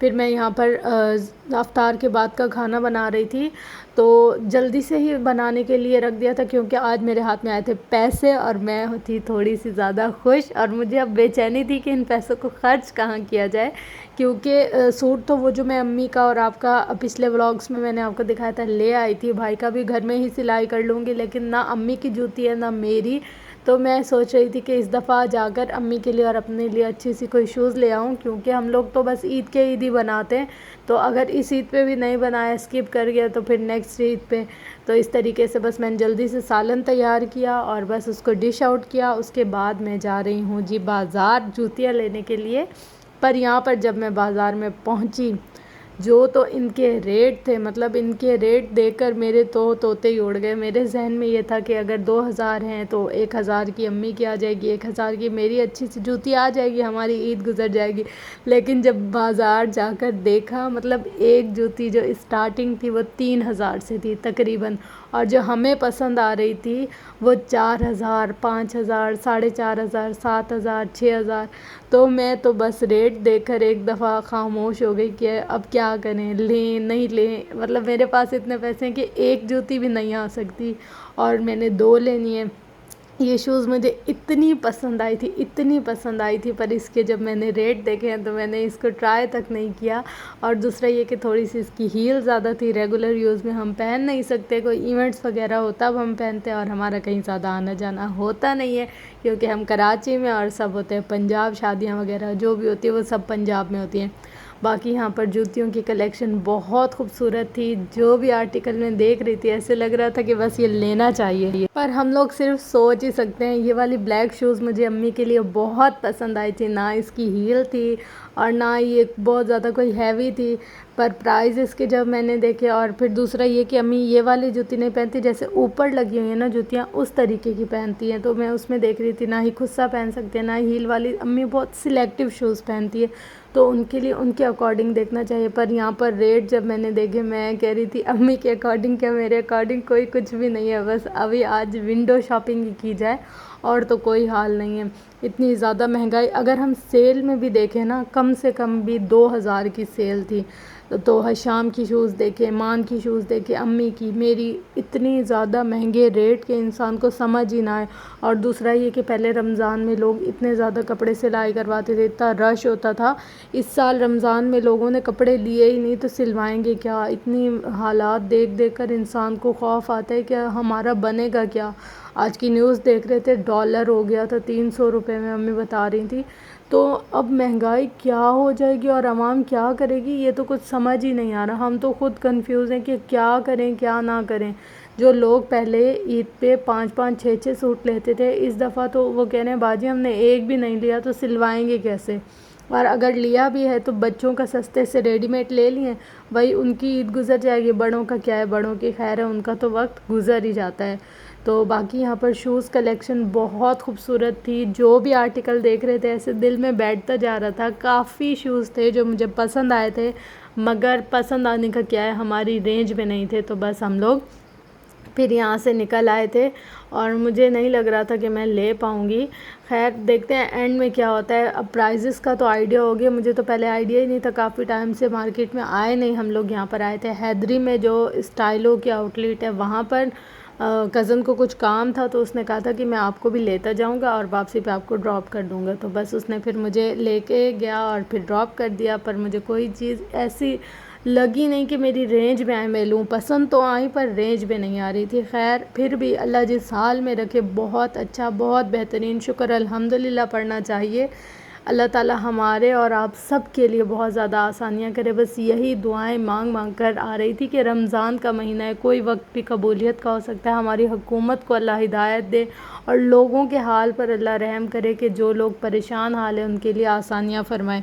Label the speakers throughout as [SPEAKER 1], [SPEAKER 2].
[SPEAKER 1] پھر میں یہاں پر افطار کے بعد کا کھانا بنا رہی تھی، تو جلدی سے ہی بنانے کے لیے رکھ دیا تھا کیونکہ آج میرے ہاتھ میں آئے تھے پیسے اور میں تھی تھوڑی سی زیادہ خوش، اور مجھے اب بے چینی تھی کہ ان پیسوں کو خرچ کہاں کیا جائے، کیونکہ سوٹ تو وہ جو میں امی کا اور آپ کا پچھلے ولاگس میں نے آپ کو دکھایا تھا لے آئی تھی، بھائی کا بھی گھر میں ہی سلائی کر لوں گی، لیکن نہ امی کی جوتی ہے نہ میری، تو میں سوچ رہی تھی کہ اس دفعہ جا کر امی کے لیے اور اپنے لیے اچھی سی کوئی شوز لے آؤں، کیونکہ ہم لوگ تو بس عید کے عید ہی بناتے ہیں، تو اگر اس عید پہ بھی نہیں بنایا، اسکپ کر گیا، تو پھر نیکسٹ عید پہ، تو اس طریقے سے بس میں نے جلدی سے سالن تیار کیا اور بس اس کو ڈش آؤٹ کیا۔ اس کے بعد میں جا رہی ہوں جی بازار جوتیاں لینے کے لیے، پر یہاں پر جب میں بازار میں پہنچی، جو تو ان کے ریٹ تھے، مطلب ان کے ریٹ دیکھ کر میرے تو طوطے ہی اڑ گئے۔ میرے ذہن میں یہ تھا کہ اگر 2000 ہیں تو 1000 کی امی کی آ جائے گی، 1000 کی میری اچھی سی جوتی آ جائے گی، ہماری عید گزر جائے گی، لیکن جب بازار جا کر دیکھا، مطلب ایک جوتی جو اسٹارٹنگ تھی وہ 3000 سے تھی تقریباً، اور جو ہمیں پسند آ رہی تھی وہ 4000، 5000، 4500، 7000، 6000، تو میں تو بس ریٹ دیکھ کر ایک دفعہ خاموش ہو گئی کہ اب کیا کریں، لیں نہیں لیں، مطلب میرے پاس اتنے پیسے ہیں کہ ایک جوتی بھی نہیں آ سکتی اور میں نے 2 لینی ہے۔ یہ شوز مجھے اتنی پسند آئی تھی، اتنی پسند آئی تھی، پر اس کے جب میں نے ریٹ دیکھے ہیں تو میں نے اس کو ٹرائی تک نہیں کیا، اور دوسرا یہ کہ تھوڑی سی اس کی ہیل زیادہ تھی، ریگولر یوز میں ہم پہن نہیں سکتے، کوئی ایونٹس وغیرہ ہو تب ہم پہنتے ہیں، اور ہمارا کہیں زیادہ آنا جانا ہوتا نہیں ہے کیونکہ ہم کراچی میں، اور سب ہوتے ہیں پنجاب، شادیاں وغیرہ جو بھی ہوتی ہے وہ سب پنجاب میں ہوتی ہیں۔ باقی یہاں پر جوتیوں کی کلیکشن بہت خوبصورت تھی، جو بھی آرٹیکل میں دیکھ رہی تھی ایسے لگ رہا تھا کہ بس یہ لینا چاہیے، پر ہم لوگ صرف سوچ ہی سکتے ہیں۔ یہ والی بلیک شوز مجھے امی کے لیے بہت پسند آئی تھی، نہ اس کی ہیل تھی اور نہ یہ بہت زیادہ کوئی ہیوی تھی، پر پرائز اس کے جب میں نے دیکھے، اور پھر دوسرا یہ کہ امی یہ والی جوتی نہیں پہنتی، جیسے اوپر لگی ہوئی ہیں نا جوتیاں اس طریقے کی پہنتی ہیں، تو میں اس میں دیکھ رہی تھی نہ ہی خصہ پہن سکتے ہیں نہ ہیل والی، امی بہت سلیکٹیو شوز پہنتی ہے، تو ان کے لیے ان کے اکارڈنگ دیکھنا چاہیے۔ پر یہاں پر ریٹ جب میں نے دیکھے، میں کہہ رہی تھی امی کے اکارڈنگ کیا میرے اکارڈنگ کوئی کچھ بھی نہیں ہے، بس ابھی آج ونڈو شاپنگ ہی کی جائے اور تو کوئی حال نہیں ہے۔ اتنی زیادہ مہنگائی، اگر ہم سیل میں بھی دیکھیں نا، کم سے کم بھی 2000 کی سیل تھی، تو حشام کی شوز دیکھے، ایمان کی شوز دیکھے، امی کی، میری، اتنی زیادہ مہنگے ریٹ کے انسان کو سمجھ ہی نہ آئے۔ اور دوسرا یہ کہ پہلے رمضان میں لوگ اتنے زیادہ کپڑے سلائی کرواتے تھے، اتنا رش ہوتا تھا، اس سال رمضان میں لوگوں نے کپڑے لیے ہی نہیں، تو سلوائیں گے کیا؟ اتنی حالات دیکھ دیکھ کر انسان کو خوف آتا ہے کہ ہمارا بنے گا کیا۔ آج کی نیوز دیکھ رہے تھے، ڈالر ہو گیا تھا 300 روپے میں، امی بتا رہی تھی، تو اب مہنگائی کیا ہو جائے گی اور عوام کیا کرے گی، یہ تو کچھ سمجھ ہی نہیں آ رہا۔ ہم تو خود کنفیوز ہیں کہ کیا کریں کیا نہ کریں۔ جو لوگ پہلے عید پہ 5 6 سوٹ لیتے تھے، اس دفعہ تو وہ کہہ رہے ہیں باجی ہم نے ایک بھی نہیں لیا، تو سلوائیں گے کیسے؟ اور اگر لیا بھی ہے تو بچوں کا سستے سے ریڈی میڈ لے لیے، وہی ان کی عید گزر جائے گی، بڑوں کا کیا ہے، بڑوں کی خیر ہے، ان کا تو وقت گزر ہی جاتا ہے۔ تو باقی یہاں پر شوز کلیکشن بہت خوبصورت تھی، جو بھی آرٹیکل دیکھ رہے تھے ایسے دل میں بیٹھتا جا رہا تھا۔ کافی شوز تھے جو مجھے پسند آئے تھے، مگر پسند آنے کا کیا ہے، ہماری رینج میں نہیں تھے، تو بس ہم لوگ پھر یہاں سے نکل آئے تھے، اور مجھے نہیں لگ رہا تھا کہ میں لے پاؤں گی۔ خیر دیکھتے ہیں اینڈ میں کیا ہوتا ہے۔ اب پرائزز کا تو آئیڈیا ہو گیا، مجھے تو پہلے آئیڈیا ہی نہیں تھا، کافی ٹائم سے مارکیٹ میں آئے نہیں ہم لوگ، یہاں پر آئے تھے حیدری میں جو اسٹائلو کی آؤٹ لیٹ ہے وہاں پر، کزن کو کچھ کام تھا تو اس نے کہا تھا کہ میں آپ کو بھی لیتا جاؤں گا اور واپسی پہ آپ کو ڈراپ کر دوں گا، تو بس اس نے پھر مجھے لے کے گیا اور پھر ڈراپ کر دیا، پر مجھے کوئی چیز ایسی لگی نہیں کہ میری رینج میں آئے میں لوں، پسند تو آئی پر رینج میں نہیں آ رہی تھی۔ خیر پھر بھی اللہ جس حال میں رکھے، بہت اچھا، بہت بہترین، شکر الحمدللہ پڑھنا چاہیے۔ اللہ تعالی ہمارے اور آپ سب کے لیے بہت زیادہ آسانیاں کرے، بس یہی دعائیں مانگ مانگ کر آ رہی تھی کہ رمضان کا مہینہ ہے، کوئی وقت بھی قبولیت کا ہو سکتا ہے، ہماری حکومت کو اللہ ہدایت دے اور لوگوں کے حال پر اللہ رحم کرے کہ جو لوگ پریشان حال ہیں ان کے لیے آسانیاں فرمائے۔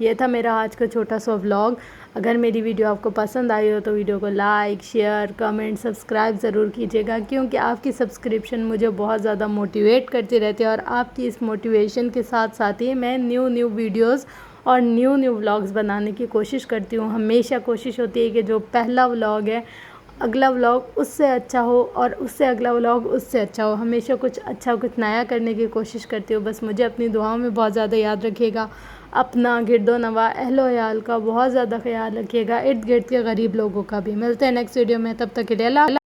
[SPEAKER 1] یہ تھا میرا آج کا چھوٹا سا ولاگ۔ اگر میری ویڈیو آپ کو پسند آئی ہو تو ویڈیو کو لائک، شیئر، کمنٹ، سبسکرائب ضرور کیجیے گا، کیونکہ آپ کی سبسکرپشن مجھے بہت زیادہ موٹیویٹ کرتی رہتی ہے، اور آپ کی اس موٹیویشن کے ساتھ ساتھ ہی میں نیو ویڈیوز اور نیو ولاگز بنانے کی کوشش کرتی ہوں۔ ہمیشہ کوشش ہوتی ہے کہ جو پہلا ولاگ ہے اگلا ولاگ اس سے اچھا ہو، اور اس سے اگلا ولاگ اس سے اچھا ہو، ہمیشہ کچھ اچھا کچھ نیا کرنے کی کوشش کرتی ہوں۔ بس مجھے اپنی دعاؤں میں بہت زیادہ یاد رکھیے گا۔ اپنا گرد و نواح اہل و عیال کا بہت زیادہ خیال رکھیے گا، ارد گرد کے غریب لوگوں کا بھی۔ ملتے ہیں نیکسٹ ویڈیو میں، تب تک کے لیے اللہ